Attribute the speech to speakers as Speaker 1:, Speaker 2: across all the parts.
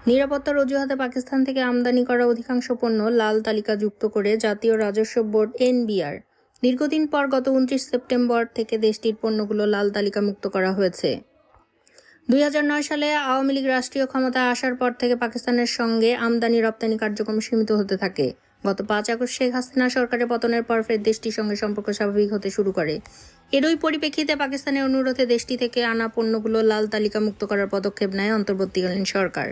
Speaker 1: নিরাপত্তার অজুহাতে পাকিস্তান থেকে আমদানি করা অধিকাংশ পণ্য লাল তালিকাযুক্ত করে জাতীয় রাজস্ব বোর্ড এনবিআর দীর্ঘদিন পর গত 29 সেপ্টেম্বর থেকে দেশটির পণ্যগুলো লাল তালিকামুক্ত করা হয়েছে। 2009 সালে আওয়ামী লীগ রাষ্ট্রীয় ক্ষমতায় আসার পর থেকে পাকিস্তানের সঙ্গে আমদানি রপ্তানি কার্যক্রম সীমিত হতে থাকে। গত 5 আগস্ট শেখ হাসিনা সরকারের পতনের পর ফের দেশটির সঙ্গে সম্পর্ক স্বাভাবিক হতে শুরু করে। এরই পরিপ্রেক্ষিতে পাকিস্তানের অনুরোধে দেশটি থেকে আনা পণ্যগুলো লাল তালিকামুক্ত করার পদক্ষেপ নেয় অন্তর্বর্তীকালীন সরকার।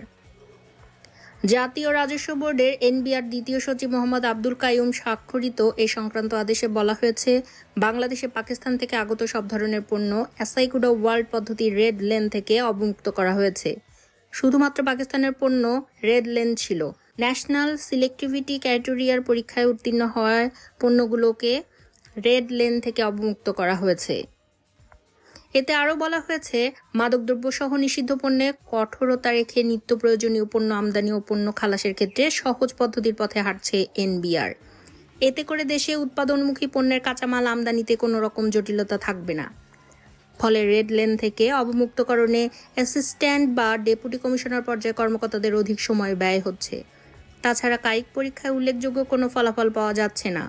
Speaker 1: জাতীয় রাজস্ব বোর্ডের এনবিআর দ্বিতীয় সচিব মোহাম্মদ আব্দুল কাইয়ুম স্বাক্ষরিত এ সংক্রান্ত আদেশে বলা হয়েছে, বাংলাদেশে পাকিস্তান থেকে আগত সব ধরনের পণ্য অ্যাসাইকুডা ওয়ার্ল্ড পদ্ধতির রেড লেন থেকে অবমুক্ত করা হয়েছে। শুধুমাত্র পাকিস্তানের পণ্য রেড লেন ছিল। ন্যাশনাল সিলেক্টিভিটি ক্রাইটেরিয়ার পরীক্ষায় উত্তীর্ণ হওয়ায় পণ্যগুলোকে রেড লেন থেকে অবমুক্ত করা হয়েছে। এতে আরও বলা হয়েছে, মাদকদ্রব্য সহ নিষিদ্ধ পণ্যে কঠোরতা রেখে নিত্য প্রয়োজনীয় পণ্য আমদানি ও পণ্য খালাসের ক্ষেত্রে সহজ পদ্ধতির পথে হাঁটছে এনবিআর। এতে করে দেশে উৎপাদনমুখী পণ্যের কাঁচামাল আমদানিতে কোনো রকম জটিলতা থাকবে না। ফলে রেড লেন থেকে অবমুক্তকরণে অ্যাসিস্ট্যান্ট বা ডেপুটি কমিশনার পর্যায়ে কর্মকর্তাদের অধিক সময় ব্যয় হচ্ছে। তাছাড়া কায়িক পরীক্ষায় উল্লেখযোগ্য কোনো ফলাফল পাওয়া যাচ্ছে না।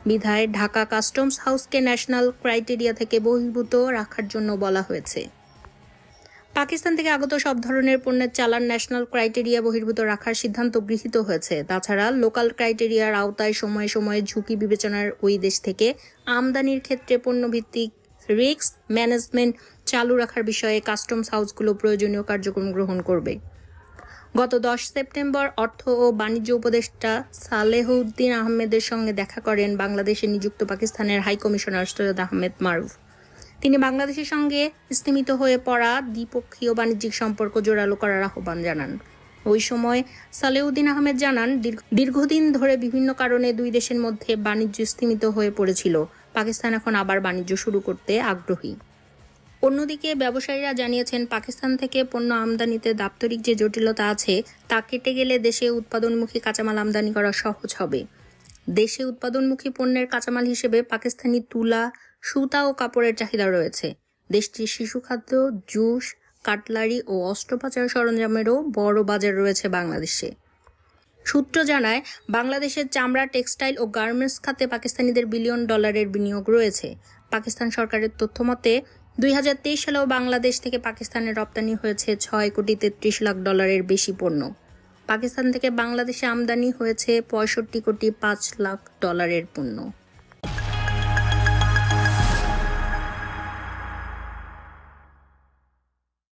Speaker 1: বিধায় ঢাকা কাস্টমস হাউসকে ন্যাশনাল ক্রাইটেরিয়া থেকে বহির্ভূত রাখার জন্য বলা হয়েছে। পাকিস্তান থেকে আগত সব ধরনের পণ্যের চালান ন্যাশনাল ক্রাইটেরিয়া বহির্ভূত রাখার সিদ্ধান্ত গৃহীত হয়েছে। তাছাড়া লোকাল ক্রাইটেরিয়ার আওতায় সময়ে সময়ে ঝুঁকি বিবেচনার ওই দেশ থেকে আমদানির ক্ষেত্রে পণ্যভিত্তিক রিস্ক ম্যানেজমেন্ট চালু রাখার বিষয়ে কাস্টমস হাউসগুলো প্রয়োজনীয় কার্যক্রম গ্রহণ করবে। গত 10 সেপ্টেম্বর অর্থ ও বাণিজ্য উপদেষ্টা সালেহউদ্দিন আহমেদের সঙ্গে দেখা করেন বাংলাদেশে নিযুক্ত পাকিস্তানের হাই কমিশনার সৈয়দ আহমেদ মারুফ। তিনি বাংলাদেশের সঙ্গে স্তিমিত হয়ে পড়া দ্বিপক্ষীয় বাণিজ্যিক সম্পর্ক জোরালো করার আহ্বান জানান। ওই সময় সালেহউদ্দিন আহমেদ জানান, দীর্ঘদিন ধরে বিভিন্ন কারণে দুই দেশের মধ্যে বাণিজ্য স্তিমিত হয়ে পড়েছিল। পাকিস্তান এখন আবার বাণিজ্য শুরু করতে আগ্রহী। অন্যদিকে ব্যবসায়ীরা জানিয়েছেন, পাকিস্তান থেকে পণ্য আমদানিতে দাপ্তরিক যে জটিলতা আছে তা কেটে গেলে দেশে উৎপাদনমুখী কাঁচামাল আমদানি করা সহজ হবে। দেশে উৎপাদনমুখী পণ্যের কাঁচামাল হিসেবে পাকিস্তানি তুলা, সুতা ও কাপড়ের চাহিদা রয়েছে। দেশটির শিশুখাদ্য, জুস, কাটলারি ও অস্ত্রোপচার সরঞ্জামেরও বড় বাজার রয়েছে বাংলাদেশে। সূত্র জানায়, বাংলাদেশের চামড়া, টেক্সটাইল ও গার্মেন্টস খাতে পাকিস্তানিদের বিলিয়ন ডলারের বিনিয়োগ রয়েছে। পাকিস্তান সরকারের তথ্যমতে 2023 সালেও বাংলাদেশ থেকে পাকিস্তানের রপ্তানি হয়েছে 6,33,00,000 বেশি পণ্য। পাকিস্তান থেকে বাংলাদেশে আমদানি হয়েছে 65,05,00,000 পণ্য।